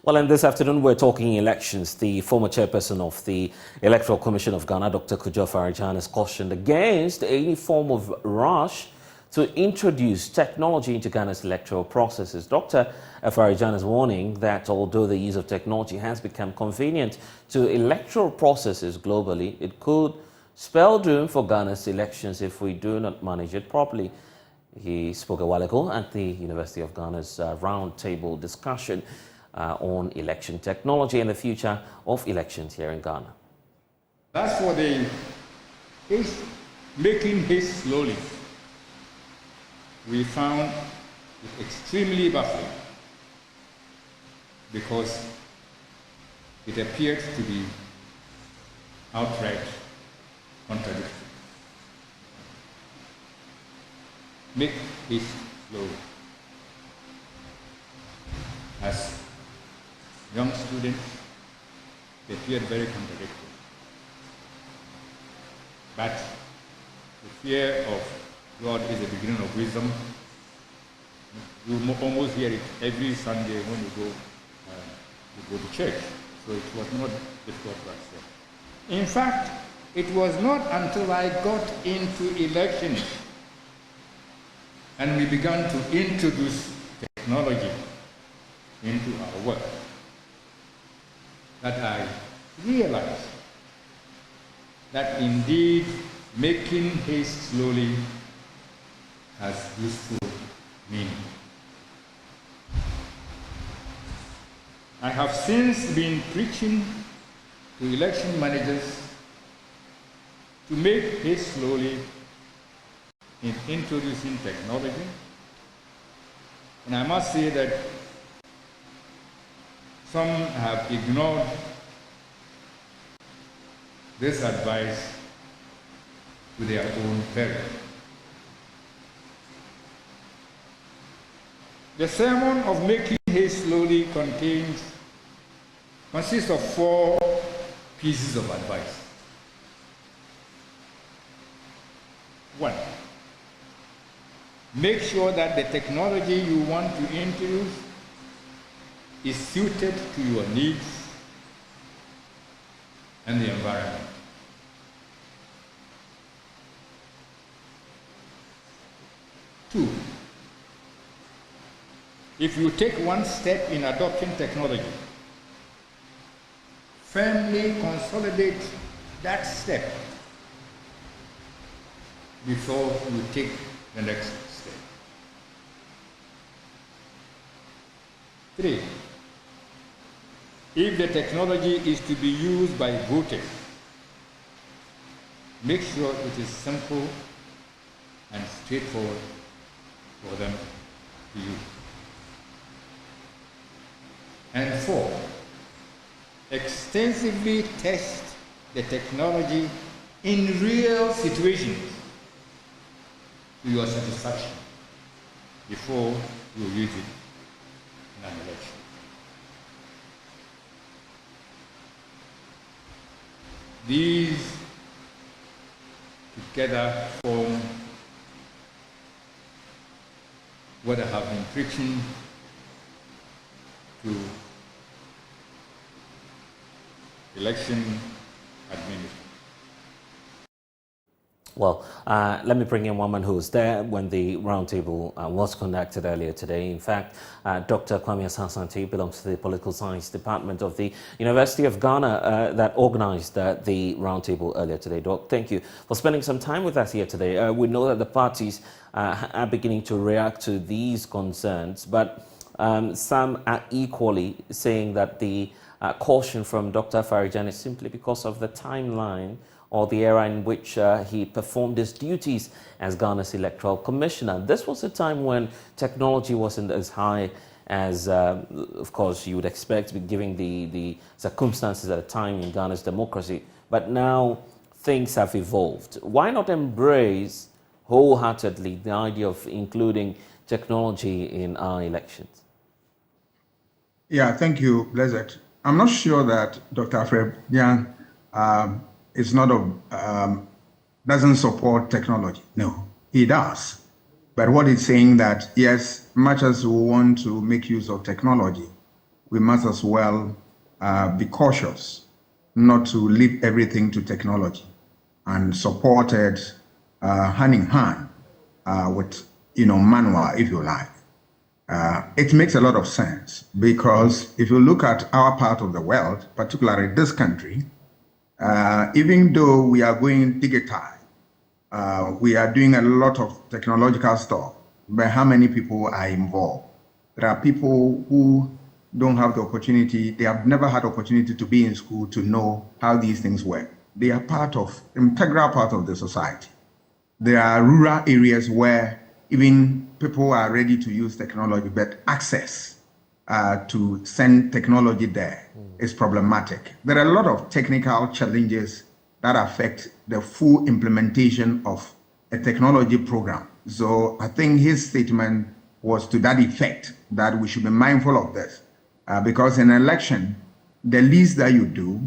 Well, and this afternoon we're talking elections. The former chairperson of the Electoral Commission of Ghana, Dr. Kwadwo Afari-Djan, has cautioned against any form of rush to introduce technology into Ghana's electoral processes. Dr. Afari-Djan is warning that although the use of technology has become convenient to electoral processes globally, it could spell doom for Ghana's elections if we do not manage it properly. He spoke a while ago at the University of Ghana's roundtable discussion on election technology and the future of elections here in Ghana. That's for the making haste slowly. We found it extremely baffling because it appeared to be outright contradictory. Make haste slowly. As young students, they appeared very contradictory. But the fear of God is the beginning of wisdom. You almost hear it every Sunday when you go to church. So it was not difficult to accept. In fact, it was not until I got into elections and we began to introduce technology into our work that I realized that indeed making haste slowly has useful meaning. I have since been preaching to election managers to make haste slowly in introducing technology, and I must say that some have ignored this advice to their own peril. The sermon of making haste slowly consists of 4 pieces of advice. 1, make sure that the technology you want to introduce is suited to your needs and the environment. 2, if you take one step in adopting technology, firmly consolidate that step before you take the next step. 3, if the technology is to be used by voters, make sure it is simple and straightforward for them to use. And 4, extensively test the technology in real situations to your satisfaction before you use it in an election. These together form what I have been preaching to election administrators. Well, let me bring in one man who was there when the roundtable was conducted earlier today. In fact, Dr. Kwame Asante belongs to the Political Science Department of the University of Ghana that organized the roundtable earlier today. Doc, thank you for spending some time with us here today. We know that the parties are beginning to react to these concerns, but some are equally saying that the caution from Dr. Afari-Djan is simply because of the timeline or the era in which he performed his duties as Ghana's Electoral Commissioner. This was a time when technology wasn't as high as, of course, you would expect, given the circumstances at the time in Ghana's democracy. But now things have evolved. Why not embrace wholeheartedly the idea of including technology in our elections? Yeah, thank you, Blessed. I'm not sure that Dr. Afari-Djan is not doesn't support technology. No, he does. But what he's saying that, yes, much as we want to make use of technology, we must as well be cautious not to leave everything to technology and support it hand in hand with, manual, if you like. It makes a lot of sense because if you look at our part of the world, particularly this country, even though we are going digital, we are doing a lot of technological stuff, but how many people are involved? There are people who don't have the opportunity, they have never had opportunity to be in school to know how these things work. They are integral part of the society. There are rural areas where even people are ready to use technology, but access to send technology there is problematic. There are a lot of technical challenges that affect the full implementation of a technology program. So I think his statement was to that effect, that we should be mindful of this. Because in an election, the least that you do,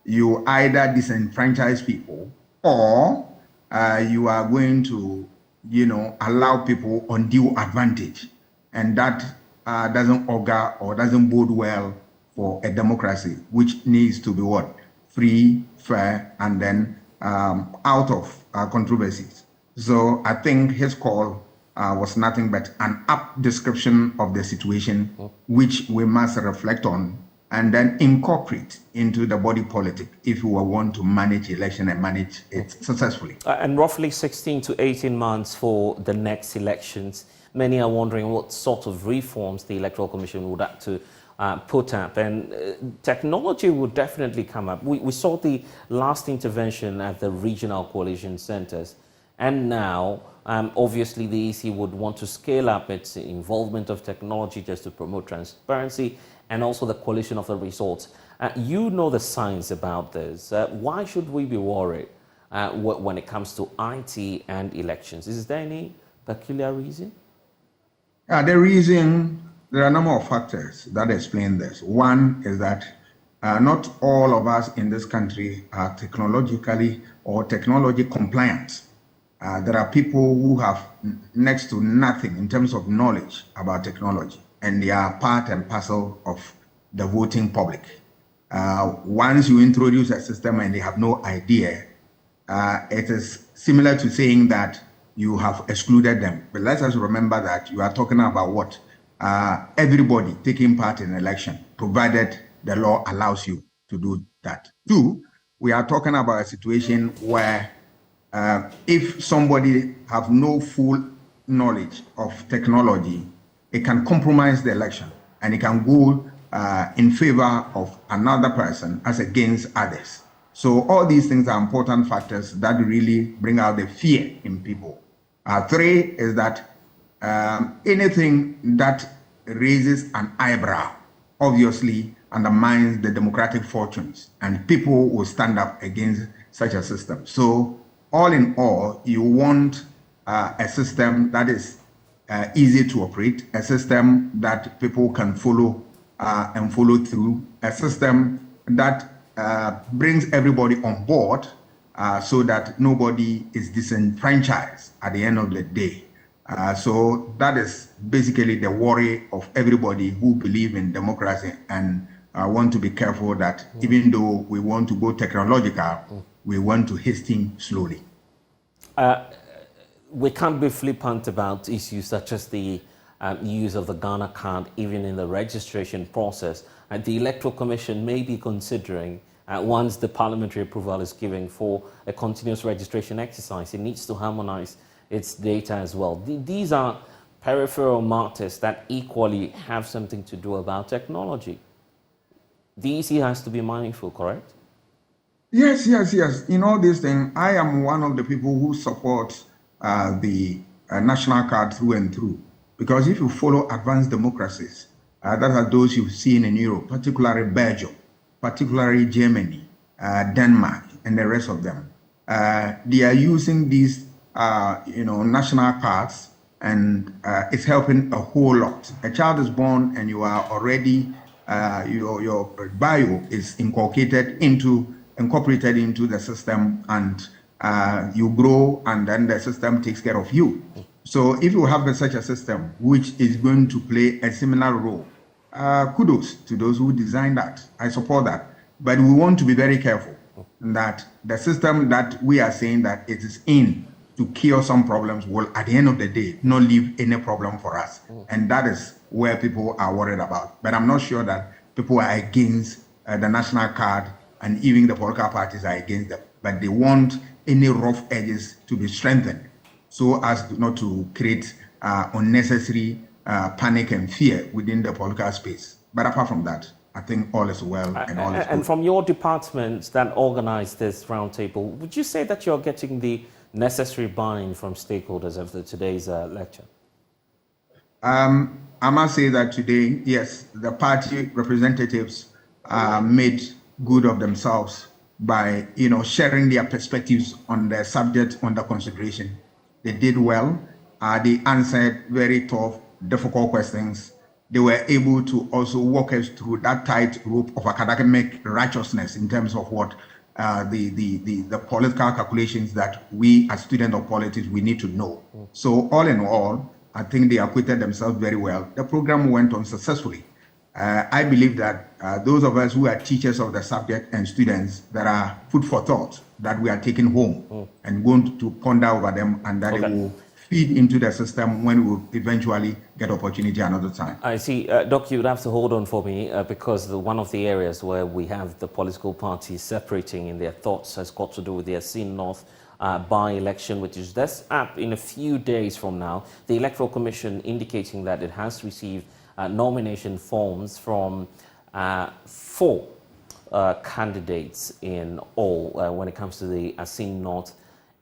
you either disenfranchise people or you are going to, allow people undue advantage. And that doesn't augur or doesn't bode well for a democracy, which needs to be what? Free, fair, and then out of controversies. So I think his call was nothing but an apt description of the situation, which we must reflect on and then incorporate into the body politic if we want to manage election and manage it successfully. And roughly 16 to 18 months for the next elections. Many are wondering what sort of reforms the Electoral Commission would have to put up, and technology would definitely come up. We saw the last intervention at the regional coalition centers, and now obviously the EC would want to scale up its involvement of technology just to promote transparency and also the coalition of the results. You know the science about this. Why should we be worried when it comes to IT and elections? Is there any peculiar reason? The reason, there are a number of factors that explain this. One is that not all of us in this country are technologically or technology compliant. There are people who have next to nothing in terms of knowledge about technology, and they are part and parcel of the voting public. Once you introduce a system and they have no idea, it is similar to saying that you have excluded them. But let us remember that you are talking about what? Everybody taking part in an election, provided the law allows you to do that. Two, we are talking about a situation where if somebody have no full knowledge of technology, it can compromise the election and it can go in favor of another person as against others. So all these things are important factors that really bring out the fear in people. Three is that anything that raises an eyebrow obviously undermines the democratic fortunes, and people will stand up against such a system. So all in all, you want a system that is easy to operate, a system that people can follow and follow through, a system that brings everybody on board so that nobody is disenfranchised at the end of the day. So that is basically the worry of everybody who believe in democracy and want to be careful that even though we want to go technological, we want to hasten slowly. We can't be flippant about issues such as the use of the Ghana card, even in the registration process. The Electoral Commission may be considering, once the parliamentary approval is given for a continuous registration exercise, it needs to harmonize its data as well. These are peripheral matters that equally have something to do about technology. The EC has to be mindful, correct? Yes. In all these things, I am one of the people who support the national card through and through. Because if you follow advanced democracies, that are those you've seen in Europe, particularly Belgium, particularly Germany, Denmark, and the rest of them, they are using these, national cards, and it's helping a whole lot. A child is born, and you are already, your bio is incorporated into the system, and you grow, and then the system takes care of you. So if you have such a system which is going to play a similar role kudos to those who designed that. I support that. But we want to be very careful that the system that we are saying that it is in to cure some problems will, at the end of the day, not leave any problem for us. And that is where people are worried about. But I'm not sure that people are against the national card, and even the political parties are against them. But they want any rough edges to be strengthened so as not to create unnecessary panic and fear within the political space. But apart from that, I think all is well and all is good. And from your department that organized this roundtable, would you say that you're getting the necessary buy-in from stakeholders after today's lecture? I must say that today, yes, the party representatives made good of themselves by, sharing their perspectives on the subject under consideration. They did well. They answered very tough, difficult questions. They were able to also walk us through that tight rope of academic righteousness in terms of what the political calculations that we as students of politics, we need to know. So all in all, I think they acquitted themselves very well. The program went on successfully. I believe that those of us who are teachers of the subject and students, that are food for thought that we are taking home and going to ponder over them, and that it will feed into the system when we will eventually get opportunity another time. I see. Doc, you would have to hold on for me because one of the areas where we have the political parties separating in their thoughts has got to do with the Asin North by-election, which is that's up in a few days from now. The Electoral Commission indicating that it has received nomination forms from 4 candidates in all when it comes to the Asin North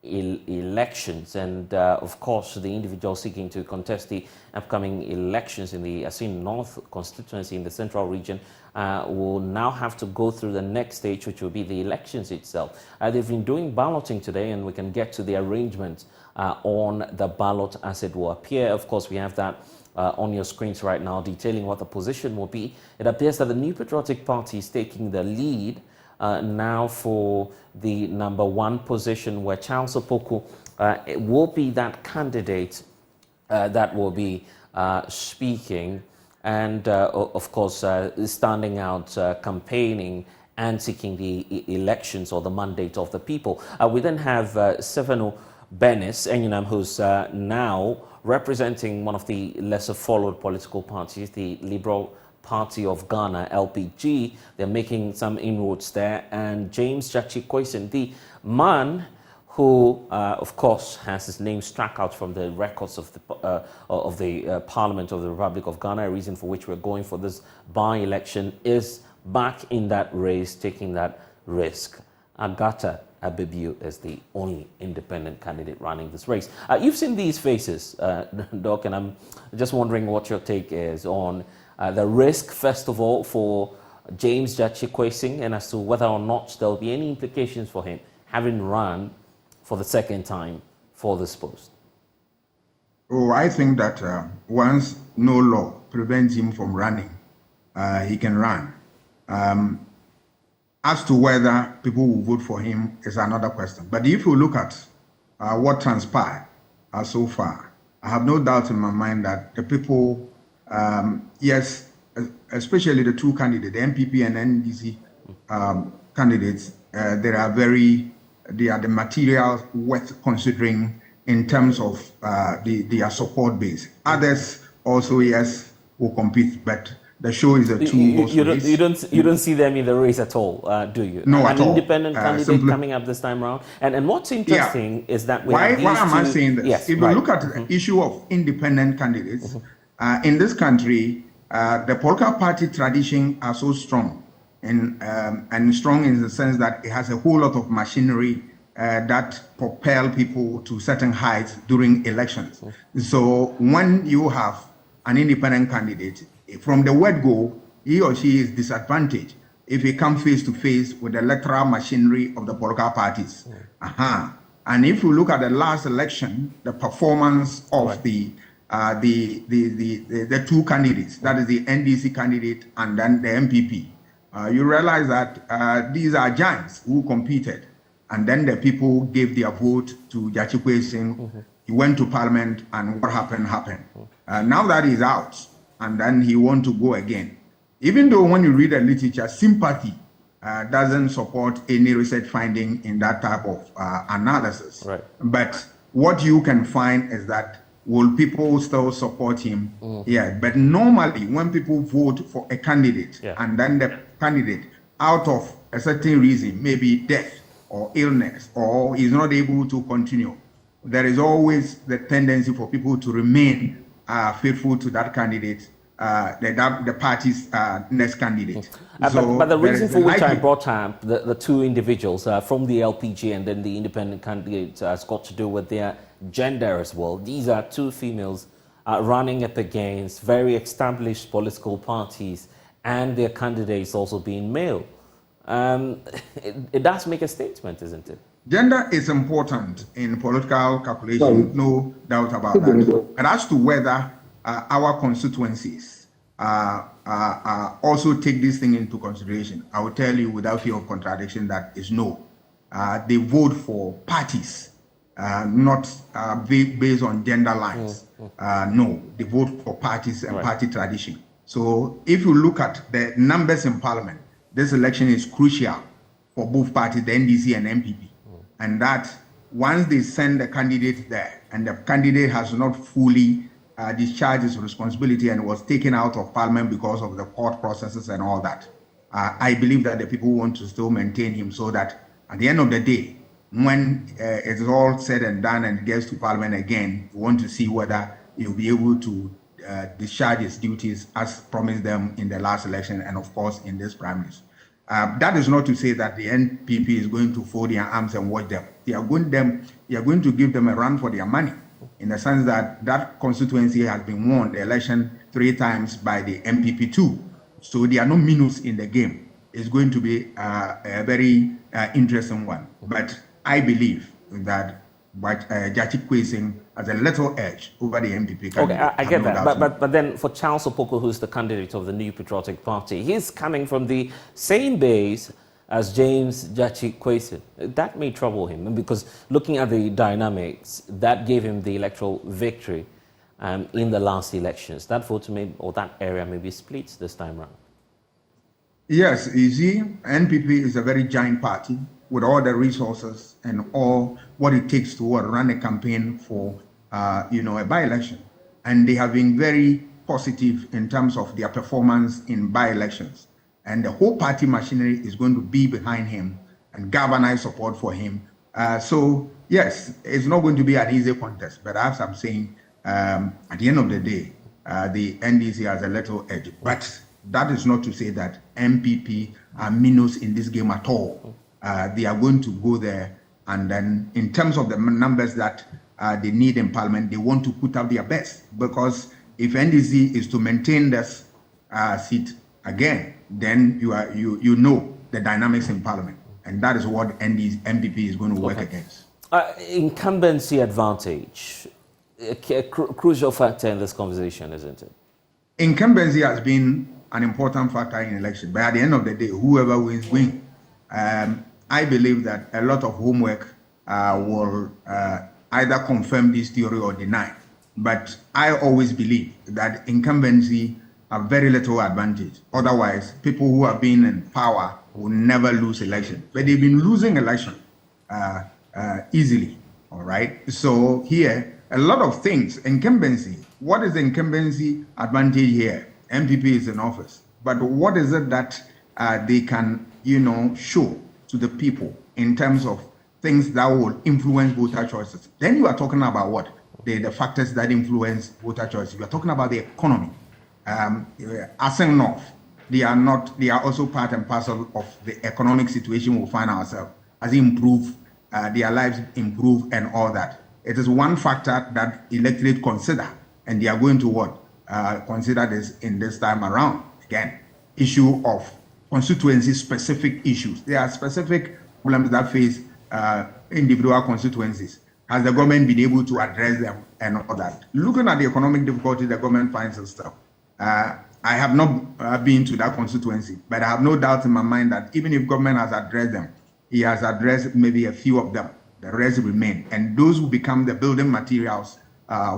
elections, and of course the individual seeking to contest the upcoming elections in the Asin North constituency in the central region will now have to go through the next stage, which will be the elections itself. They've been doing balloting today, and we can get to the arrangement on the ballot as it will appear. Of course, we have that on your screens right now, detailing what the position will be. It appears that the New Patriotic Party is taking the lead now for the number 1 position, where Charles Opoku will be that candidate that will be speaking and, of course, standing out, campaigning and seeking the elections or the mandate of the people. We then have Stefano Benis, who's now representing one of the lesser followed political parties, the Liberal Party of Ghana, LPG. They're making some inroads there. And James Jachikoisen, the man who, of course, has his name struck out from the records of the Parliament of the Republic of Ghana, a reason for which we're going for this by-election, is back in that race, taking that risk. Agatha Abebiu is the only independent candidate running this race. You've seen these faces, Doc, and I'm just wondering what your take is on the risk, first of all, for James Jachikoisen, and as to whether or not there'll be any implications for him having run for the second time for this post. Oh, I think that once no law prevents him from running, he can run. As to whether people will vote for him is another question. But if you look at what transpired so far, I have no doubt in my mind that the people, yes, especially the 2 candidates, the MPP and NDC candidates, they are the materials worth considering in terms of their support base. Others also, yes, will compete, but the show is a 2-horse race. You don't see them in the race at all, do you? No, at all. An independent candidate coming up this time around. And what's interesting is that why am I saying this? Yes, if you look at the issue of independent candidates, in this country, the political party tradition are so strong, and strong in the sense that it has a whole lot of machinery that propel people to certain heights during elections. So when you have an independent candidate, from the word go, he or she is disadvantaged if he comes face to face with the electoral machinery of the political parties. And if you look at the last election, the performance of the 2 candidates, that is the NDC candidate and then the MPP, you realize that these are giants who competed. And then the people gave their vote to Jachikoisen. He went to Parliament, and what happened. Now that he's out, and then he wants to go again. Even though when you read the literature, sympathy doesn't support any research finding in that type of analysis. Right. But what you can find is that will people still support him? Yeah. But normally when people vote for a candidate and then the candidate, out of a certain reason, maybe death or illness, or is not able to continue, there is always the tendency for people to remain faithful to that candidate, the party's next candidate. But the reason for which I brought up the two individuals from the LPG and then the independent candidate has got to do with their gender as well. These are two females running up against very established political parties, and their candidates also being male. It does make a statement, isn't it? Gender is important in political calculation, no doubt about that. But as to whether our constituencies also take this thing into consideration, I will tell you without fear of contradiction that is no. They vote for parties, not based on gender lines. No, they vote for parties and party tradition. So if you look at the numbers in parliament, this election is crucial for both parties, the NDC and MPP. And that once they send the candidate there and the candidate has not fully discharged his responsibility and was taken out of parliament because of the court processes and all that, I believe that the people want to still maintain him so that at the end of the day, when it's all said and done and gets to parliament again, we want to see whether he'll be able to discharge his duties as promised them in the last election and of course in this primaries. That is not to say that the NPP is going to fold their arms and watch them. They are going to give them a run for their money, in the sense that that constituency has been won the election 3 times by the MPP too. So there are no minus in the game. It's going to be a very interesting one. But I believe that Jachik Kwesing has a little edge over the MPP candidate. Okay, I get that. But then for Charles Opoko, who's the candidate of the New Patriotic Party, he's coming from the same base as James Jachik Kwesing. That may trouble him, because looking at the dynamics, that gave him the electoral victory in the last elections. That vote or that area may be split this time around. Yes, you see, NPP is a very giant party with all the resources and all what it takes to run a campaign for, a by-election. And they have been very positive in terms of their performance in by-elections. And the whole party machinery is going to be behind him and galvanize support for him. So, yes, it's not going to be an easy contest. But as I'm saying, at the end of the day, the NDC has a little edge. But that is not to say that MPP are minus in this game at all. They are going to go there, and then in terms of the numbers that they need in parliament, they want to put up their best, because if NDC is to maintain this seat again, then you know the dynamics in parliament, and that is what MPP is going to work against. Incumbency advantage, a crucial factor in this conversation, isn't it? Incumbency has been an important factor in election, but at the end of the day, whoever wins, wins. I believe that a lot of homework will either confirm this theory or deny. But I always believe that incumbency have very little advantage. Otherwise, people who have been in power will never lose election. But they've been losing election easily, all right? So here, a lot of things, incumbency. What is the incumbency advantage here? MPP is in office. But what is it that they can, show to the people in terms of things that will influence voter choices? Then you are talking about what? The factors that influence voter choices. You are talking about the economy. Ascent North, they are also part and parcel of the economic situation we find ourselves. As improve, their lives improve and all that. It is one factor that electorate consider, and they are going to what? Consider this in this time around. Again, issue of constituency-specific issues. There are specific problems that face individual constituencies. Has the government been able to address them and all that? Looking at the economic difficulties the government finds itself, I have not been to that constituency, but I have no doubt in my mind that even if government has addressed them, he has addressed maybe a few of them. The rest remain, and those will become the building materials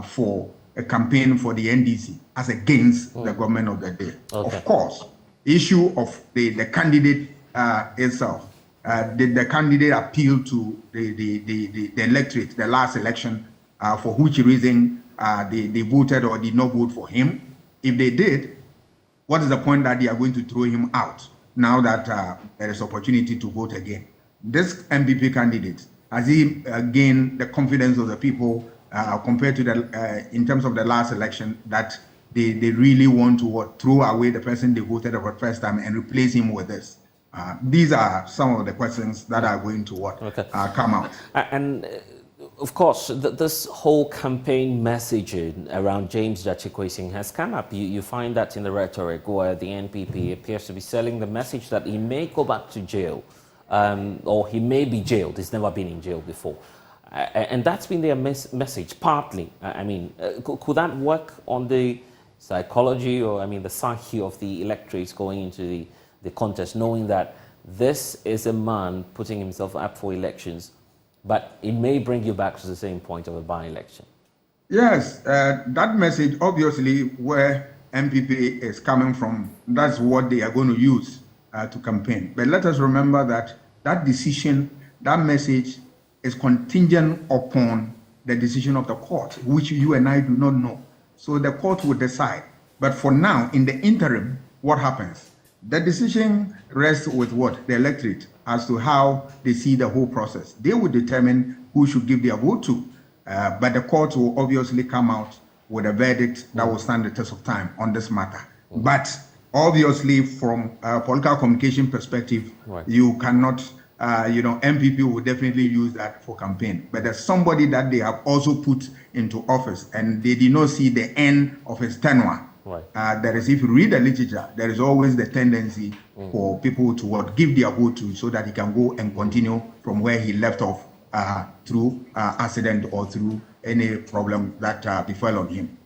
for a campaign for the NDC as against the government of the day. Okay. Of course, issue of the candidate itself. Did the candidate appeal to the electorate, the last election, for which reason they voted or did not vote for him? If they did, what is the point that they are going to throw him out now that there is opportunity to vote again? This MPP candidate, has he gained the confidence of the people compared to the in terms of the last election, that they really want to throw away the person they voted for the first time and replace him with this? These are some of the questions that are going to come out. And of course, this whole campaign messaging around James Gyakye has come up. You find that in the rhetoric where the NPP appears to be selling the message that he may go back to jail, or he may be jailed. He's never been in jail before. And that's been their message, partly. I mean, could that work on the psychology or, I mean, the psyche of the electorates going into the contest, knowing that this is a man putting himself up for elections, but it may bring you back to the same point of a by-election? Yes, that message, obviously, where MPP is coming from, that's what they are going to use to campaign. But let us remember that that decision, that message is contingent upon the decision of the court, which you and I do not know. So the court will decide. But for now, in the interim, what happens? The decision rests with what? The electorate, as to how they see the whole process. They will determine who should give their vote to. But the court will obviously come out with a verdict that will stand the test of time on this matter. But obviously, from a political communication perspective, you cannot, MPP will definitely use that for campaign. But there's somebody that they have also put into office, and they did not see the end of his tenure. There is, if you read the literature, there is always the tendency for people to give their vote to, so that he can go and continue from where he left off through accident or through any problem that befell on him.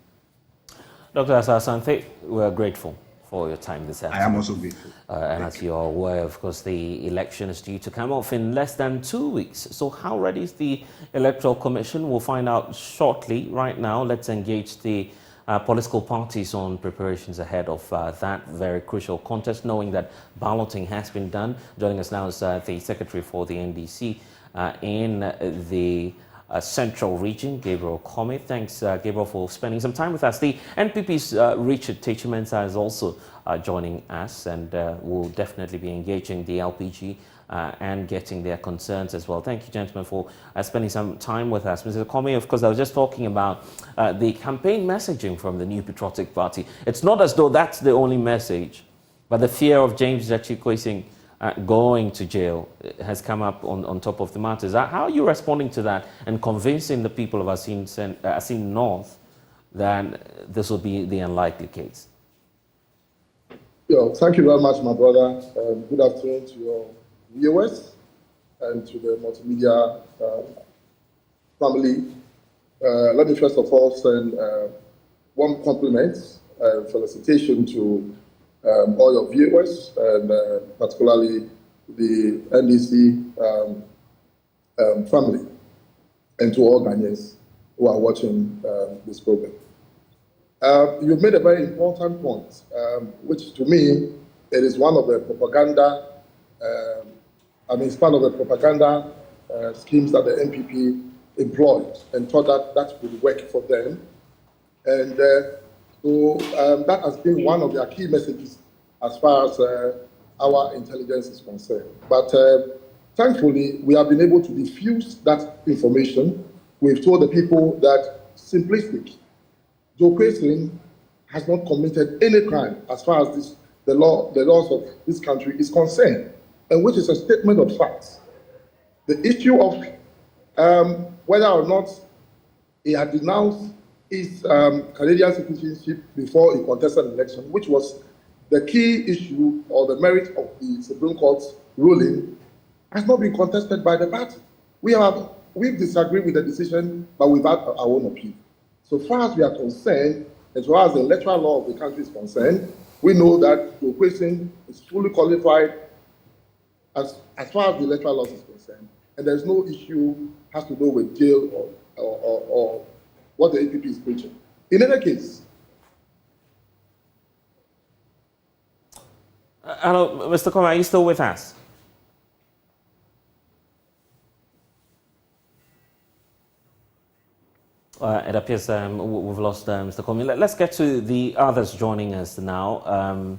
Dr. Asante, we're grateful for your time this afternoon. I am also grateful. And as you are aware, of course, the election is due to come off in less than 2 weeks. So how ready is the Electoral Commission? We'll find out shortly. Right now, let's engage the political parties on preparations ahead of that very crucial contest, knowing that balloting has been done. Joining us now is the Secretary for the NDC in the Central Region, Gabriel Kome. Thanks, Gabriel, for spending some time with us. The NPP's Richard Techimensa is also joining us, and will definitely be engaging the LPG and getting their concerns as well. Thank you, gentlemen, for spending some time with us. Mr. Kome, of course, I was just talking about the campaign messaging from the New Patriotic Party. It's not as though that's the only message, but the fear of James Gyakye going to jail has come up on top of the matters. How are you responding to that and convincing the people of Asin North that this will be the unlikely case? Yeah, thank you very much, my brother. Good afternoon to your viewers and to the multimedia family. Let me first of all send warm compliments and felicitation to all your viewers, and particularly the NDC family, and to all Ghanaians who are watching this program. You've made a very important point, which to me, it is one of the propaganda, it's part of the propaganda schemes that the NPP employed and thought that that would work for them. And so that has been one of their key messages as far as our intelligence is concerned. But thankfully, we have been able to diffuse that information. We've told the people that simplistic, Gyakye has not committed any crime as far as the laws of this country is concerned, and which is a statement of facts. The issue of whether or not he had denounced his Canadian citizenship before he contested an election, which was the key issue or the merit of the Supreme Court's ruling, has not been contested by the party. We've disagreed with the decision, but we've had our own opinion. So far as we are concerned, as far as the electoral law of the country is concerned, we know that Gyakye is fully qualified as far as the electoral law is concerned, and there's no issue has to do with jail or what the APP is preaching. In any case, Hello, Mr. Kwame, are you still with us? It appears we've lost Mr. Kwame. Let's get to the others joining us now.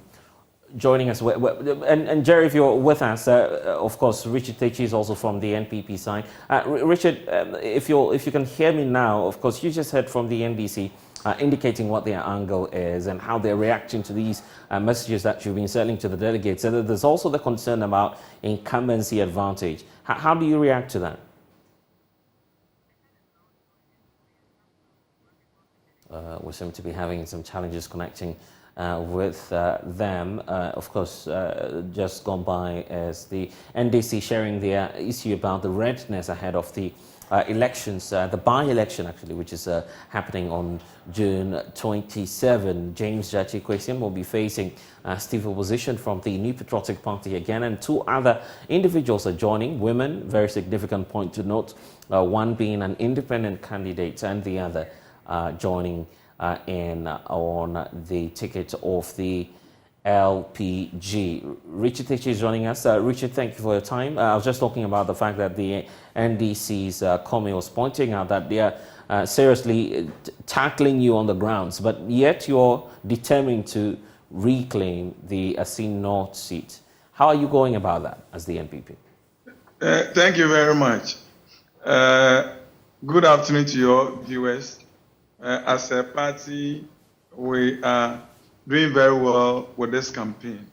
Joining us, and Jerry, if you're with us, of course, Richard Techi is also from the NPP side. Richard, if you can hear me now, of course, you just heard from the NDC indicating what their angle is and how they're reacting to these messages that you've been sending to the delegates. And there's also the concern about incumbency advantage. How do you react to that? We seem to be having some challenges connecting with them. Of course, just gone by as the NDC sharing their issue about the readiness ahead of the elections, the by-election actually, which is happening on June 27. James Jachi Kwesian will be facing stiff opposition from the New Patriotic Party again, and two other individuals are joining, women, very significant point to note, one being an independent candidate and the other joining in on the ticket of the LPG. Richard Techi is joining us. Richard, thank you for your time. I was just talking about the fact that the NDC's Kwame was pointing out that they are seriously tackling you on the grounds, but yet you're determined to reclaim the Asin North seat. How are you going about that as the NPP? Thank you very much. Good afternoon to your viewers. As a party, we are doing very well with this campaign.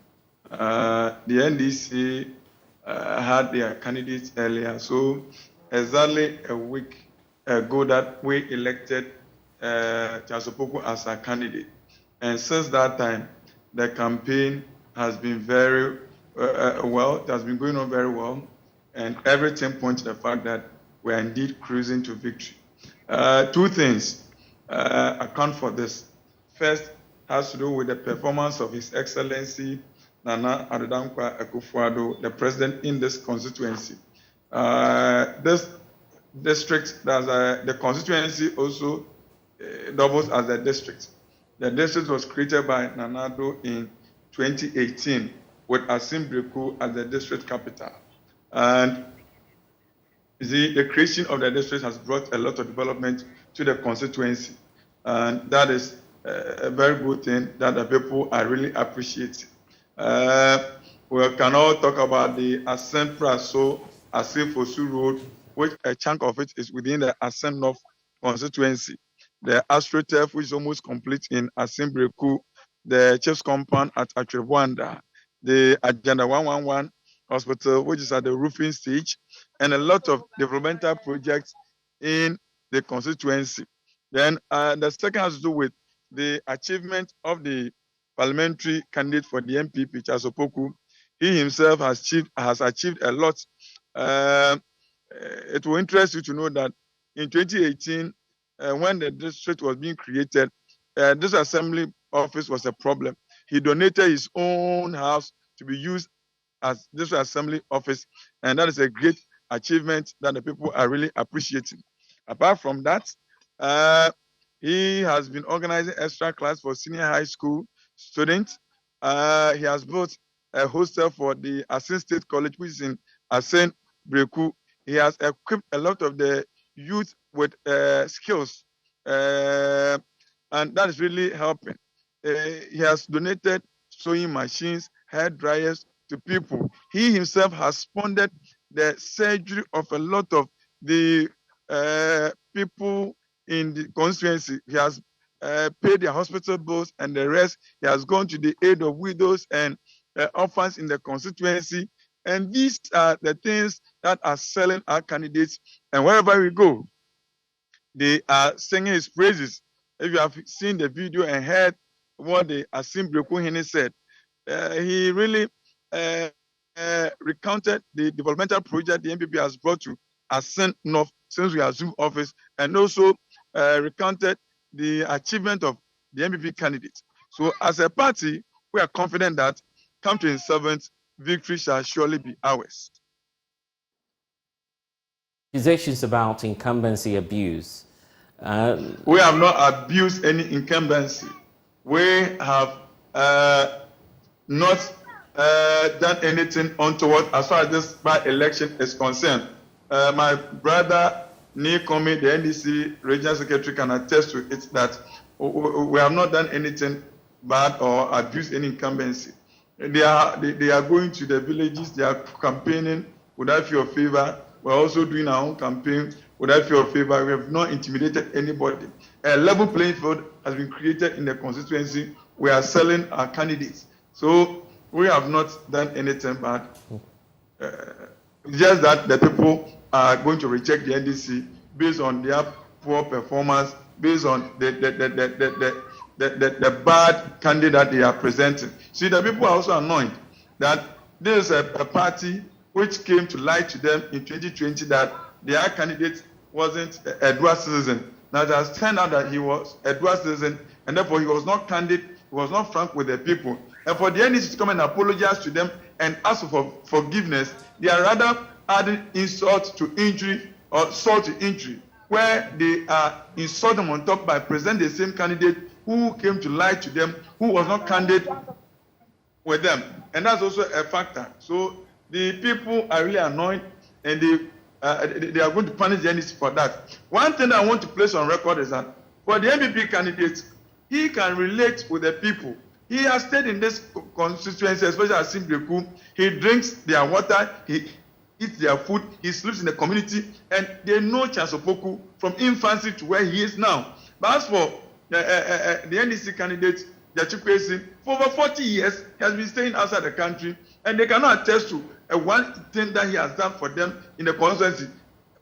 The NDC had their candidates earlier, so exactly a week ago that we elected Charles Opoku as our candidate. And since that time, the campaign has been very well. It has been going on very well, and everything points to the fact that we are indeed cruising to victory. Two things account for this. First has to do with the performance of His Excellency Nana Addo Dankwa Akufo-Addo, the president in this constituency. This district, the constituency also doubles as a district. The district was created by Nana Addo in 2018 with Asin Breku as the district capital. And the creation of the district has brought a lot of development to the constituency. And that is a very good thing that the people are really appreciating. We can all talk about the Asin Praso, Asin Fosu Road, which a chunk of it is within the Asin North constituency. The AstroTurf, which is almost complete in Asin Breku, the Chiefs Compound at Atrebuanda, the Agenda 111 Hospital, which is at the roofing stage, and a lot of developmental projects in the constituency. Then the second has to do with the achievement of the parliamentary candidate for the MPP, Charles Opoku. He himself has achieved a lot. It will interest you to know that in 2018, when the district was being created, this assembly office was a problem. He donated his own house to be used as this assembly office, and that is a great achievement that the people are really appreciating. Apart from that, he has been organizing extra class for senior high school students. He has built a hostel for the Asin State College, which is in Asin Breku. He has equipped a lot of the youth with skills, and that is really helping. He has donated sewing machines, hair dryers to people. He himself has funded the surgery of a lot of the people in the constituency. He has paid their hospital bills and the rest. He has gone to the aid of widows and orphans in the constituency. And these are the things that are selling our candidates. And wherever we go, they are singing his praises. If you have seen the video and heard what the Asin Breku Hene said, he really recounted the developmental project the MPP has brought to Asin North since we assumed office, and also recounted the achievement of the MPP candidate. So as a party, we are confident that come 27th, victory shall surely be ours. Accusations about incumbency abuse. We have not abused any incumbency. We have not done anything untoward as far as this by-election is concerned. My brother Nikomi, the NDC regional secretary, can attest to it that we have not done anything bad or abused any incumbency. They are going to the villages, they are campaigning without fear of favor. We're also doing our own campaign without fear of favor. We have not intimidated anybody. A level playing field has been created in the constituency. We are selling our candidates. So we have not done anything bad. Just that the people are going to reject the NDC based on their poor performance, based on the bad candidate they are presenting. See, the people are also annoyed that this is a party which came to lie to them in 2020 that their candidate wasn't a dual citizen. Now it has turned out that he was a dual citizen, and therefore he was not candid, he was not frank with the people. And for the NDC to come and apologize to them and ask for forgiveness, they are rather adding insult to injury or salt to injury, where they are insulting on top by presenting the same candidate who came to lie to them, who was not candid with them. And that's also a factor. So the people are really annoyed, and they are going to punish the NDC for that. One thing I want to place on record is that for the MPP candidate, he can relate with the people. He has stayed in this constituency, especially at Simbreku. He drinks their water, he eats their food, he sleeps in the community, and they know Chasopoku from infancy to where he is now. But as for the NDC candidate, Yachikwesi, for over 40 years, he has been staying outside the country, and they cannot attest to one thing that he has done for them in the constituency.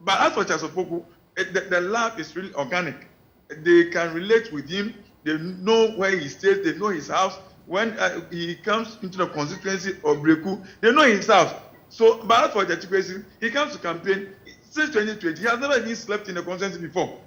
But as for Chasopoku, the love is really organic. They can relate with him. They know where he stays. They know his house. When he comes into the constituency of Breku, they know his house. So, but as for Yachikwesi, he comes to campaign since 2020. He has never even slept in the constituency before.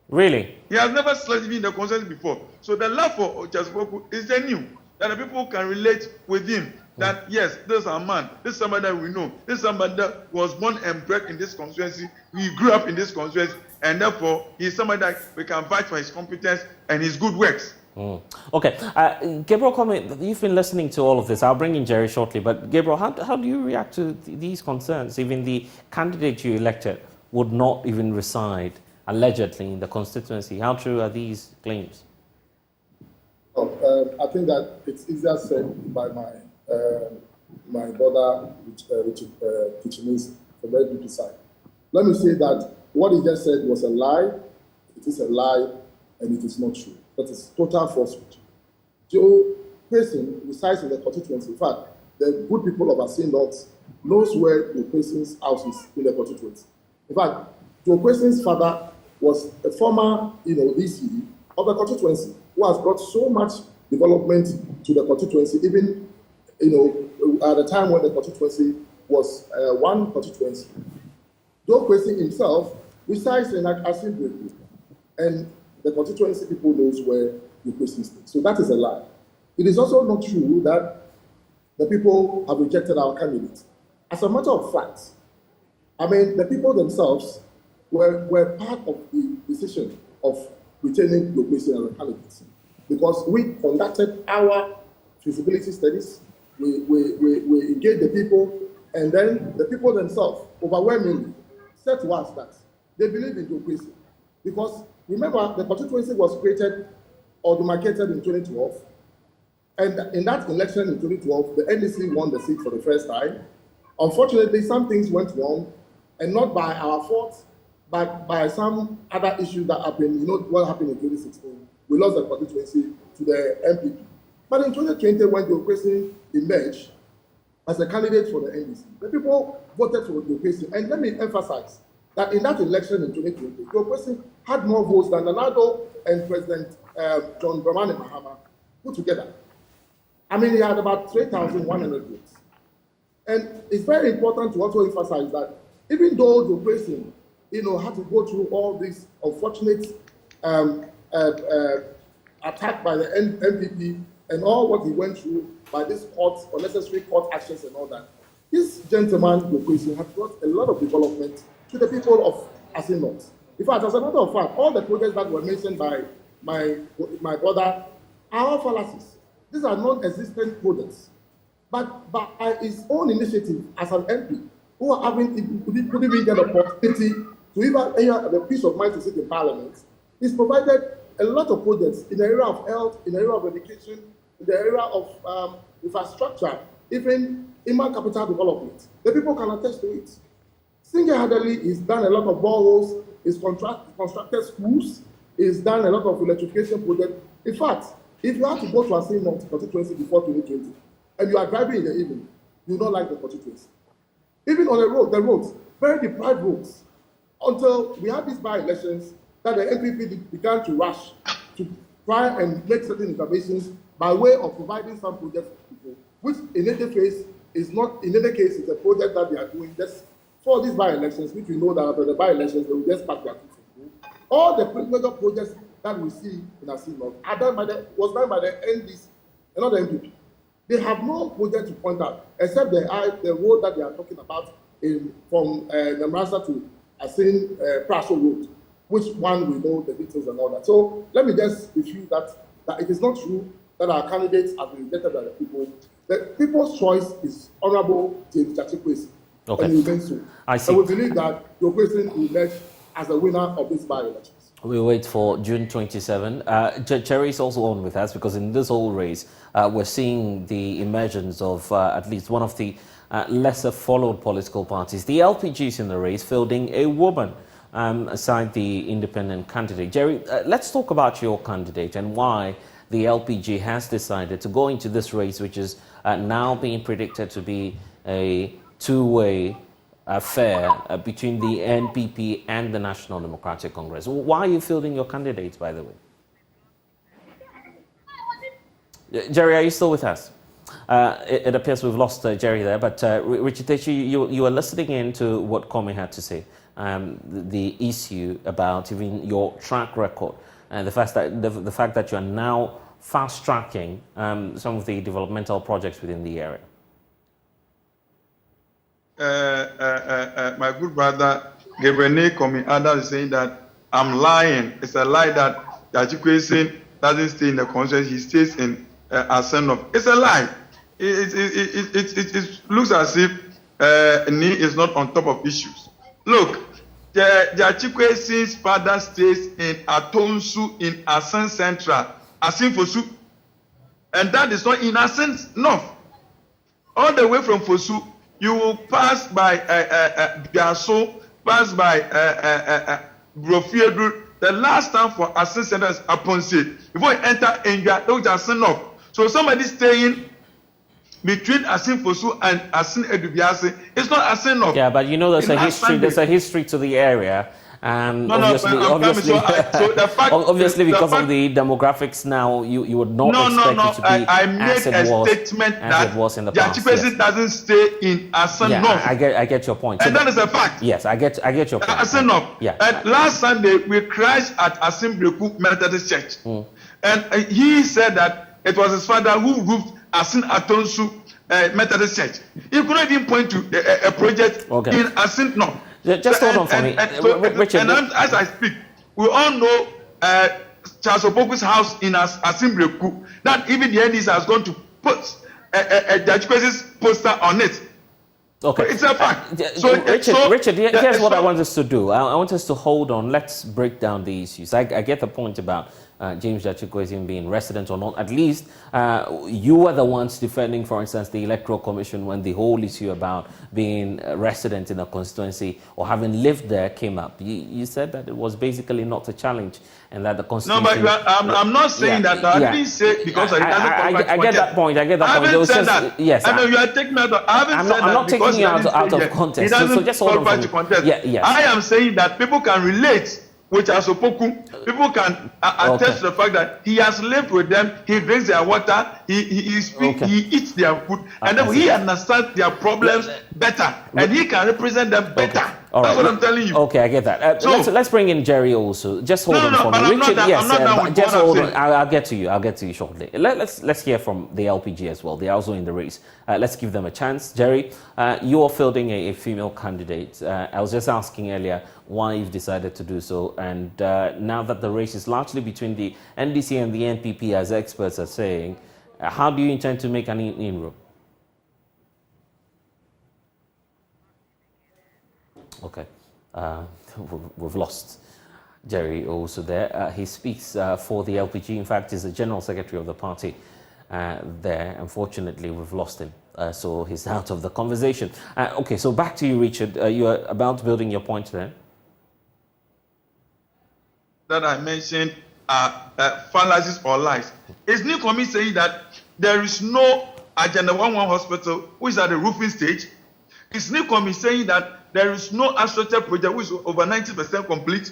Really? He has never slept in the constituency before. So the love for Chasopoku is genuine. That the people can relate with him. That yes, this is our man. This is somebody that we know. This is somebody that was born and bred in this constituency. He grew up in this constituency, and therefore he is somebody that we can vouch for his competence and his good works. Okay, Gabriel, you've been listening to all of this. I'll bring in Jerry shortly, but Gabriel, how do you react to these concerns? Even the candidate you elected would not even reside allegedly in the constituency. How true are these claims? I think that it's easier said by my brother, Richard Kitchenis, from the LGBT side. Let me say that what he just said was a lie. It is a lie, and it is not true. That is total falsehood. Joe Person resides in the constituency. In fact, the good people of Asin North knows where Joe Person's house is in the constituency. In fact, Joe Person's father was a former, DC of the constituency, who has brought so much development to the constituency, even, at the time when the constituency was one constituency. Joe Person himself resides in Asin Breku, and the constituency people knows where the person stays. So that is a lie. It is also not true that the people have rejected our candidates. As a matter of fact, the people themselves were part of the decision of retaining the person as a candidate, because we conducted our feasibility studies, we engaged the people, and then the people themselves overwhelmingly said to us that they believe in democracy. Because remember, the constituency was created or demarcated in 2012, and in that election in 2012, the NDC won the seat for the first time. Unfortunately, some things went wrong, and not by our fault, but by some other issue that happened. You know what happened in 2016? We lost the constituency to the MPP. But in 2020, when democracy emerged as a candidate for the NDC, the people voted for democracy. And let me emphasize that in that election in 2020, democracy had more votes than Nado and President John Dramani Mahama put together. He had about 3,100 votes. And it's very important to also emphasize that even though democracy, had to go through all this unfortunate attack by the MPP and all what he went through by this court, unnecessary court actions and all that, this gentleman, democracy, has brought a lot of development to the people of Asin North. In fact, as a matter of fact, all the projects that were mentioned by my brother are all fallacies. These are non-existent projects. but by his own initiative as an MP, who couldn't even get an opportunity to even have the peace of mind to sit in Parliament, he's provided a lot of projects in the area of health, in the area of education, in the area of infrastructure, even human capital development. The people can attest to it. Single-handedly, he's done a lot of boreholes, he's constructed schools, he's done a lot of electrification projects. In fact, if you have to go to a scene of constituency before 2020, and you are driving in the evening, you don't like the constituency. Even on the roads, very deprived roads, until we had these by-elections that the NPP began to rush to try and make certain interventions by way of providing some projects for people, which in any case is not, in any case, it's a project that they are doing just for these by-elections, which we know that after the by-elections, they will just pack their people. All the major projects that we see in Asin North are done by was done by the NDC and not the NPP. They have no project to point out, except the road that they are talking about from Namrasa to Asin Praso Road, which one we know the details and all that. So let me just refute that it is not true that our candidates have been rejected by the people. The people's choice is Honorable James Chachikwesi. Okay. And we think so. I see. And we believe that Joe Kwesi will emerge as a winner of this by-elections. We wait for June 27. Jerry is also on with us because in this whole race, we're seeing the emergence of at least one of the lesser followed political parties. The LPG is in the race, fielding a woman aside the independent candidate. Jerry, let's talk about your candidate and why the LPG has decided to go into this race, which is now being predicted to be a two-way affair between the NPP and the National Democratic Congress. Why are you fielding your candidates, by the way? Jerry, are you still with us? It appears we've lost Jerry there, but Richard Techi, you are listening in to what Kwame had to say, the issue about even your track record, and the fact that you are now fast-tracking some of the developmental projects within the area. My good brother Gabriel Komi Adam is saying that I'm lying. It's a lie that Chachikwesi doesn't stay in the constituency. He stays in Asenov. It's a lie. It looks as if Ni is not on top of issues. Look, Chachikwesi's father stays in Atonsu in Asen Central, Asin Fosu, and that is not in Asen North. All the way from Fosu, you will pass by Biaso, pass by Grofiedu. The last time for Asin Center is Aponse. Before you enter Enga, don't just send off. So somebody staying between Asin Fosu and Asin Edubiase, it's not Asin off. Yeah, but you know there's a history. There's a history to the area. Obviously, because of the demographics now, you would not expect it to be I made a statement that it was in the past. Chachikwesi doesn't stay in Asen North. I get your point. And that is a fact. Yes, I get your point. Asen North. Yeah. And last Sunday, we crashed at Asin Breku Methodist Church. And he said that it was his father who roofed Asin Atonsu Methodist Church. He couldn't even point to a project in Asin North. Just hold on for me. Richard. And as I speak, we all know Charles Opoku's house in Asin Breku, that even the NDC has gone to put Chachikwesi's poster on it. Okay. It's a fact. Richard, here's what I want us to do. I want us to hold on. Let's break down the issues. I get the point about James Chachikwesi being resident or not. At least you were the ones defending, for instance, the Electoral Commission when the whole issue about being a resident in a constituency or having lived there came up. You said that it was basically not a challenge and that the constituency... No, but I'm not saying that. I didn't say because I get that point. I get that point. I haven't said that. Yes. I know you are taking me out of... I haven't said that. I'm not taking you out of context. So just hold on for me. Yes. I am saying that people can relate with Asopoku. People can attest to the fact that he has lived with them, he drinks their water, he eats their food, and then he understands their problems better, and he can represent them better. That's what I'm telling you. Okay, I get that. Let's bring in Jerry also. Just hold on for me. Richard, just hold on. I'll get to you shortly. Let's hear from the LPG as well. They are also in the race. Let's give them a chance. Jerry, you are fielding a female candidate. I was just asking earlier why you've decided to do so, and now that the race is largely between the NDC and the NPP, as experts are saying, how do you intend to make an inroad? Okay. We've lost Jerry also there. He speaks for the LPG. In fact, he's the General Secretary of the party there. Unfortunately, we've lost him. So he's out of the conversation. Okay, so back to you, Richard. You are about building your point there. That I mentioned are fallacies or lies. Is Nikomi saying that there is no Agenda 11 hospital which is at the roofing stage? Is Nikomi saying that there is no astroturf project which is over 90% complete?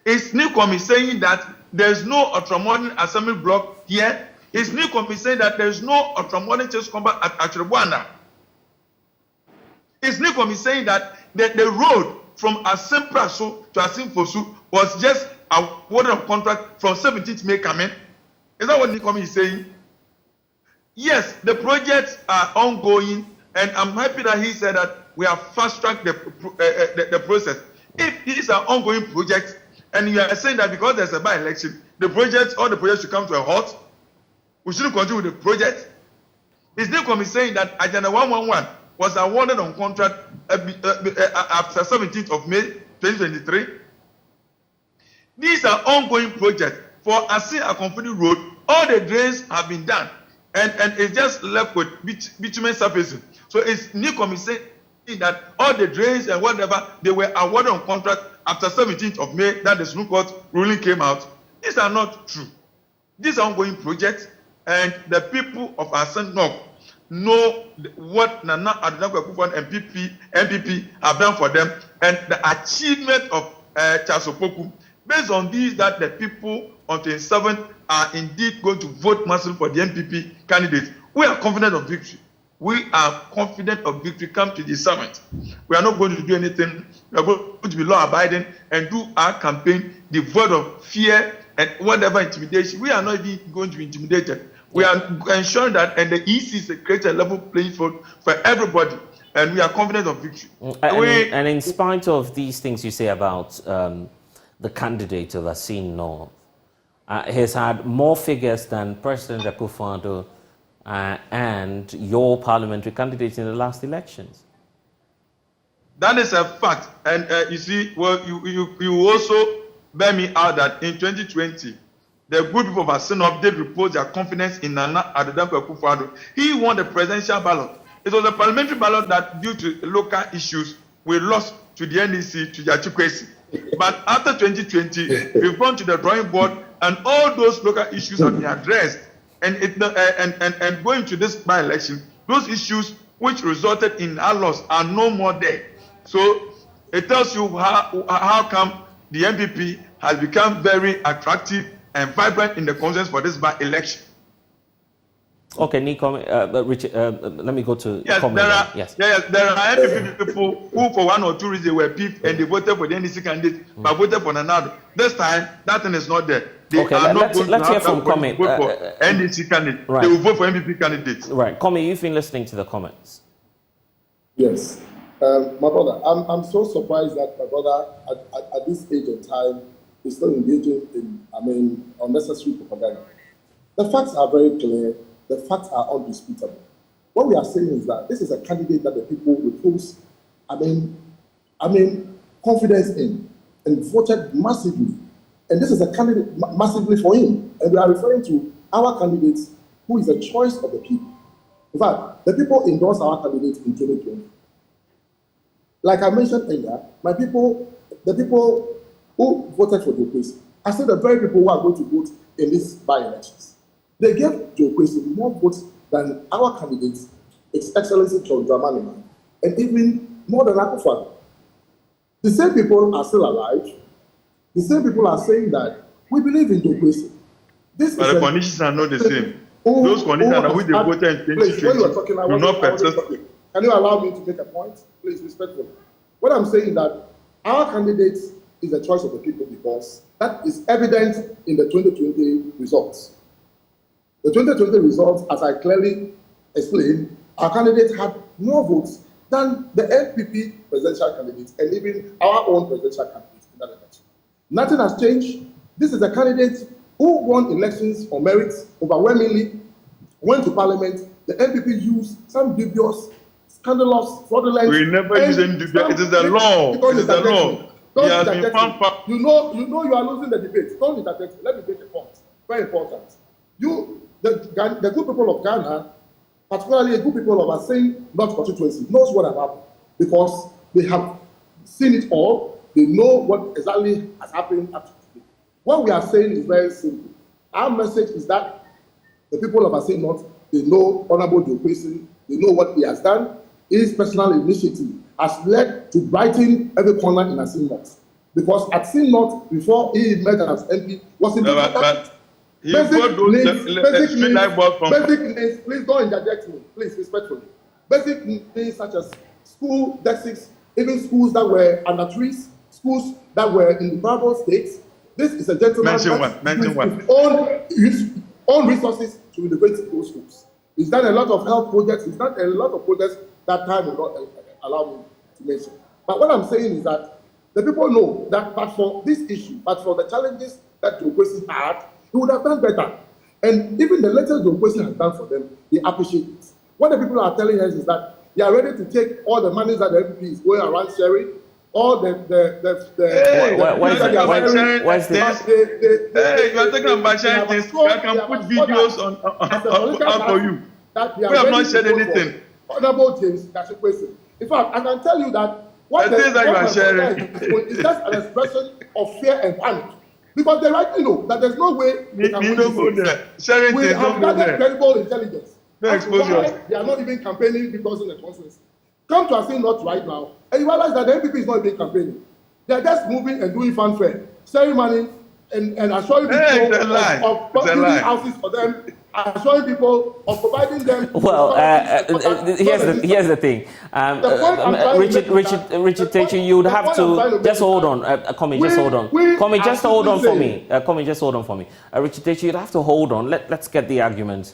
Is Nikomi saying that there is no ultramodern assembly block here? Is Nikomi saying that there is no ultramodern chess combat at Achirbuana? Is Nikomi saying that the road from Asim Praso to Asim Fosu was just awarded a contract from 17th May coming? Is that what Nikomi is saying? Yes, the projects are ongoing, and I'm happy that he said that we have fast-tracked the process. If these are ongoing projects, and you are saying that because there's a by-election, all the projects should come to a halt, we shouldn't continue with the project. Is Nikomi saying that Agenda 111 was awarded on contract after 17th of May 2023? These are ongoing projects. For Asin Akomfuni Road, all the drains have been done, and it's just left with bitumen surfacing. So it's Nikomi saying that all the drains and whatever, they were awarded on contract after 17th of May, that the Supreme Court ruling came out. These are not true. These are ongoing projects, and the people of Asin North know what Nana Adonai Akufo and MPP have done for them, and the achievement of Charles Opoku. Based on these, that the people on 27th are indeed going to vote massively for the NPP candidate. We are confident of victory. We are confident of victory. Come to the summit. We are not going to do anything. We are going to be law-abiding and do our campaign devoid of fear and whatever intimidation. We are not even going to be intimidated. We are ensuring that, and the EC creates a level playing field for everybody, and we are confident of victory. And in spite of these things you say about the candidate of Asin North, has had more figures than President Akufo-Addo and your parliamentary candidates in the last elections. That is a fact. And you see, well, you also bear me out that in 2020, the good people of Asin North did repose their confidence in Nana Adonai Akufo-Addo. He won the presidential ballot. It was a parliamentary ballot that, due to local issues, we lost to the NEC, to Yachikwesi. But after 2020, we've gone to the drawing board, and all those local issues have been addressed. And going to this by-election, those issues which resulted in our loss are no more there. So it tells you how come the MPP has become very attractive and vibrant in the consensus for this by-election. Okay, Nico, Richard, let me go to yes, comment. There are MPP people who, for one or two reasons, were picked and they voted for the NDC candidate, but voted for another. This time, that thing is not there. They are not going to have to vote for NDC candidate. Right. They will vote for MPP candidates. Right, Komi, you've been listening to the comments. Yes, my brother, I'm so surprised that my brother, at this age of time, is still engaging in, unnecessary propaganda. The facts are very clear. The facts are undisputable. What we are saying is that this is a candidate that the people repose, confidence in, and voted massively. And this is a candidate massively for him. And we are referring to our candidates, who is the choice of the people. In fact, the people endorsed our candidates in 2020. Like I mentioned earlier, the people who voted for Joe Kwesi are still the very people who are going to vote in these by-elections. They gave Joe Kwesi more votes than our candidates, His Excellency John Dramani, and even more than Akufo-Addo. The same people are still alive. The same people are saying that we believe in Joe Kwesi. But the conditions are not the same. Those conditions are which they voted in 2020 do not persist. Can you allow me to make a point? Please, respectfully. What I'm saying is that our candidate is the choice of the people because that is evident in the 2020 results. The 2020 results, as I clearly explained, our candidate had more votes than the NPP presidential candidates and even our own presidential candidates in that election. Nothing has changed. This is a candidate who won elections on merit overwhelmingly, went to parliament. The NPP used some dubious scandalous, fraudulent. We never use any debate. It is the law. It is the law. Don't interject me. You know you are losing the debate. Don't interject me. Let me make a point. Very important. The good people of Ghana, particularly the good people of Asin North constituency, knows what has happened because they have seen it all. They know what exactly has happened up to today. What we are saying is very simple. Our message is that the people of Asin North, they know Honorable Joe, they know what he has done. His personal initiative has led to brighten every corner in Asin North. Because Asin North, before he met as MP, was in basic needs, please don't interject me, please, respectfully. Basic needs such as school desks, even schools that were under trees, schools that were in vulnerable states. This is a gentleman with own resources to renovate those schools. He's done a lot of health projects. He's done a lot of projects that time will not allow me to mention. But what I'm saying is that the people know that, but for this issue, but for the challenges that Joe had, he would have done better. And even the letters Joe has done for them, they appreciate it. What the people are telling us is that they are ready to take all the money that the MP is going around sharing, all Hey, you are talking about sharing things. I can put videos on for you. We have not shared anything. Honorable James, that's a question. In fact, I can tell you that what things that you are sharing is just an expression of fear and panic. Because they rightly know that there's no way they can win this sharing we things have gathered credible intelligence. That's why they are not even campaigning because of the conference. Come to Asin North right now, and you realize that the NPP is not even campaigning. They are just moving and doing fanfare, money, and assuring people of building houses for them, assuring people of providing them. Well, here's the thing. Richard Techi, you would have to just hold on. Comey, just hold on. Comey, just hold on for me. Comey, just hold on for me. Richard Techi, you'd have to hold on. Let's get the argument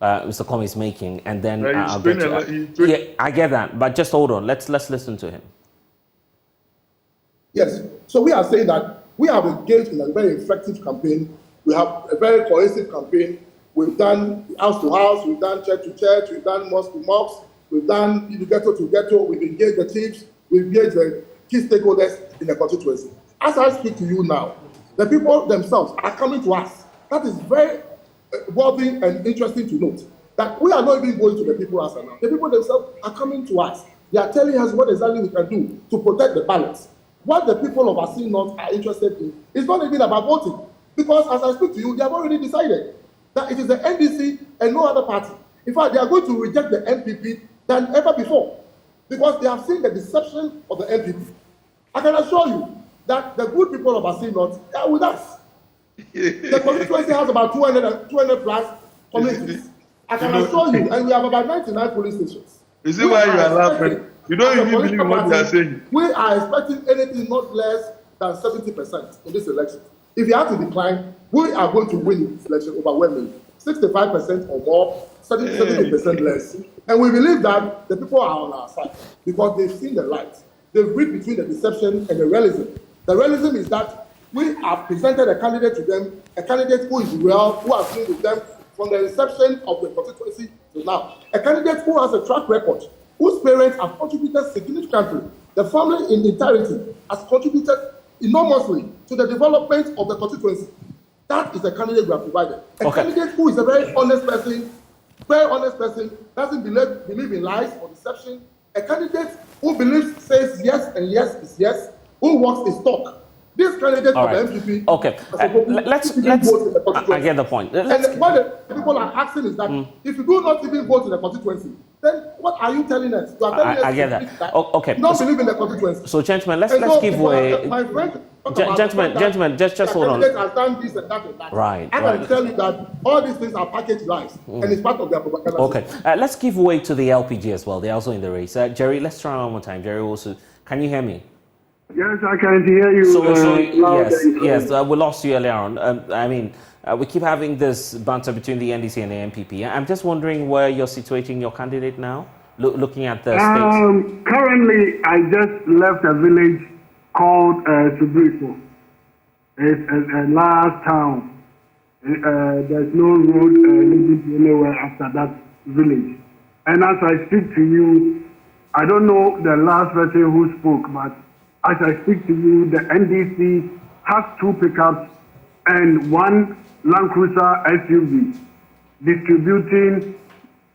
Mr. Comey is making, and then I'll get to yeah, I get that, but just hold on. Let's listen to him. Yes. So we are saying that we have engaged in a very effective campaign. We have a very cohesive campaign. We've done house to house, we've done church to church, we've done mosque to mosque, we've done ghetto to ghetto, we've engaged the chiefs, we've engaged the key stakeholders in the constituency. As I speak to you now, the people themselves are coming to us. That is very worthy and interesting to note. That we are not even going to the people as now. The people themselves are coming to us. They are telling us what exactly we can do to protect the balance. What the people of Asin North are interested in is not even about voting. Because as I speak to you, they have already decided that it is the NDC and no other party. In fact, they are going to reject the NPP than ever before because they have seen the deception of the NPP. I can assure you that the good people of Asin North are with us. The constituency has about 200 plus communities. I can assure you, and we have about 99 police stations. Is it why you are laughing? You don't even believe what they are saying. We are expecting anything not less than 70% in this election. If you have to decline, we are going to win this election overwhelmingly. 65% or more, 70% less. And we believe that the people are on our side because they've seen the light. They've read between the deception and the realism. The realism is that we have presented a candidate to them, a candidate who is real, who has been with them from the inception of the constituency to now. A candidate who has a track record, whose parents have contributed significantly. The family in entirety has contributed enormously to the development of the constituency. That is the candidate we have provided. A candidate who is a very honest person, doesn't believe in lies or deception. A candidate who says yes and yes is yes, who walks his talk. This candidate for the MPP. Okay, let's I get the point. And what the people are asking is that if you do not even vote in the constituency, then what are you telling us? You are telling us I get that. Okay. You don't believe in the constituency. So, gentlemen, let's give way. My friend, gentlemen, just hold on. Has done this and that and that. Right. I can tell you that all these things are packaged lies, and it's part of their propaganda. Okay. Let's give way to the LPG as well. They're also in the race. Jerry, let's try one more time. Jerry, also, can you hear me? Yes, I can hear you. Yes, we lost you earlier on. We keep having this banter between the NDC and the MPP. I'm just wondering where you're situating your candidate now, looking at the state. Currently, I just left a village called Subrico. It's a large town. There's no road leading to anywhere after that village. And as I speak to you, I don't know the last person who spoke, but as I speak to you, the NDC has 2 pickups and 1 Land Cruiser SUV distributing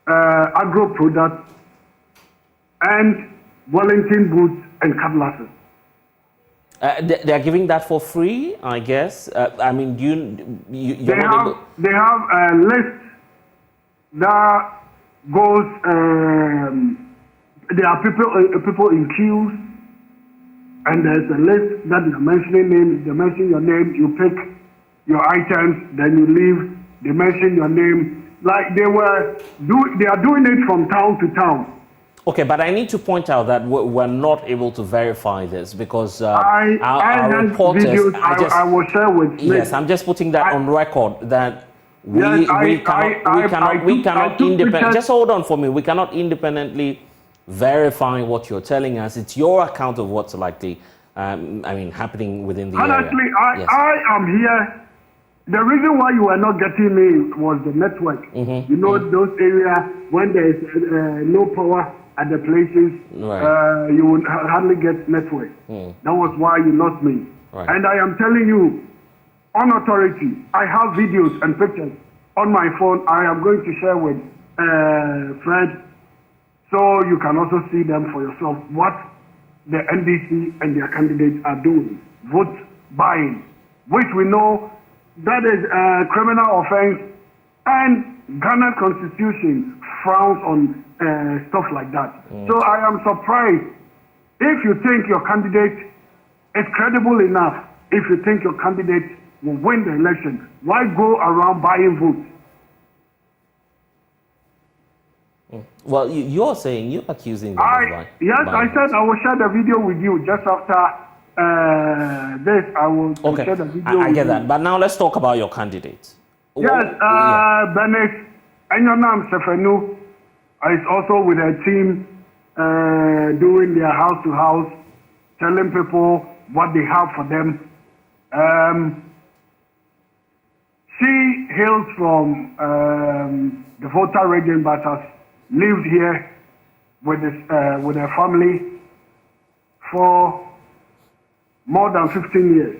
agro products and Wellington boots and cutlasses. They are giving that for free, I guess. I mean, they have a list that goes. There are people in queues, and there's a list that they're mentioning names. They mention your name, you pick your items, then you leave. They mention your name, like they are doing it from town to town. Okay, but I need to point out that we're not able to verify this because I our reporters. Videos I will share with. Yes, I'm just putting that on record that we cannot independently. Just hold on for me. We cannot independently verify what you're telling us. It's your account of what's likely, happening within the honestly, area. I am here. The reason why you were not getting me was the network. Mm-hmm. You know, those areas when there is no power at the places, right. You would hardly get network. That was why you lost me. Right. And I am telling you, on authority, I have videos and pictures on my phone. I am going to share with Fred, so you can also see them for yourself. What the NDC and their candidates are doing, vote buying, which we know that is a criminal offense, and Ghana Constitution frowns on stuff like that. So I am surprised if you think your candidate is credible enough, if you think your candidate will win the election, why go around buying votes? Well, you're saying, you're accusing them Yes, I said I will share the video with you just after this. I will share the video I get that. But now let's talk about your candidates. Yes, Bennett Enyonam Sefenu is also with a team doing their house to house, telling people what they have for them. She hails from the Volta region, but has lived here with her family for more than 15 years.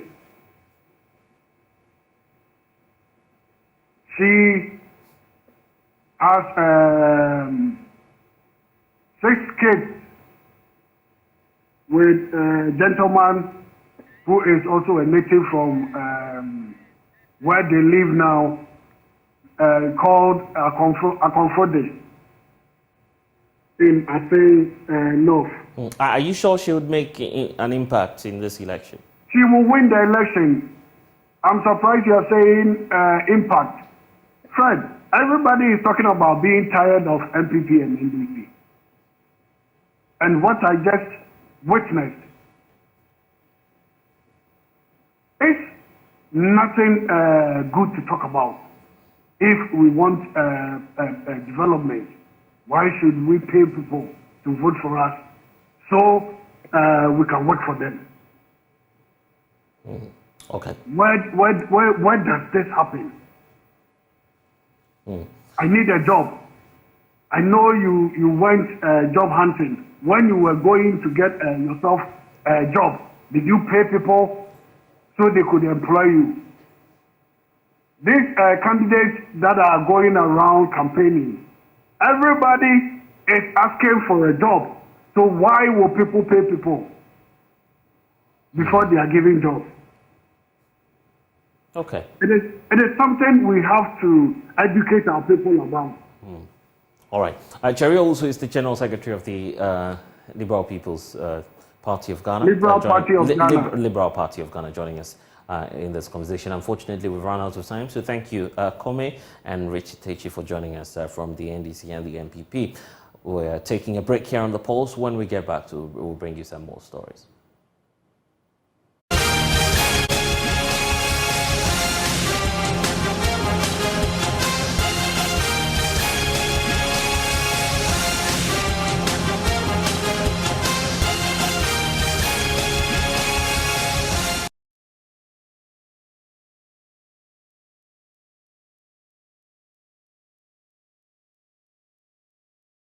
She has 6 kids with a gentleman who is also a native from where they live now, called Akonfode in Ate North. Are you sure she would make an impact in this election? She will win the election. I'm surprised you are saying impact. Fred, everybody is talking about being tired of MPP and NDC. And what I just witnessed is nothing good to talk about. If we want development, why should we pay people to vote for us so we can work for them? Okay. Where does this happen? I need a job. I know you went job hunting. When you were going to get yourself a job, did you pay people so they could employ you? These candidates that are going around campaigning, everybody is asking for a job. So why will people pay people before they are giving jobs? Okay. It is something we have to educate our people about. All right. Cherry also is the General Secretary of the Liberal People's Party of Ghana. Liberal Party of Ghana. Liberal Party of Ghana joining us in this conversation. Unfortunately, we've run out of time. So thank you, Kome and Richard Techi, for joining us from the NDC and the MPP. We're taking a break here on The Pulse. When we get back, we'll bring you some more stories.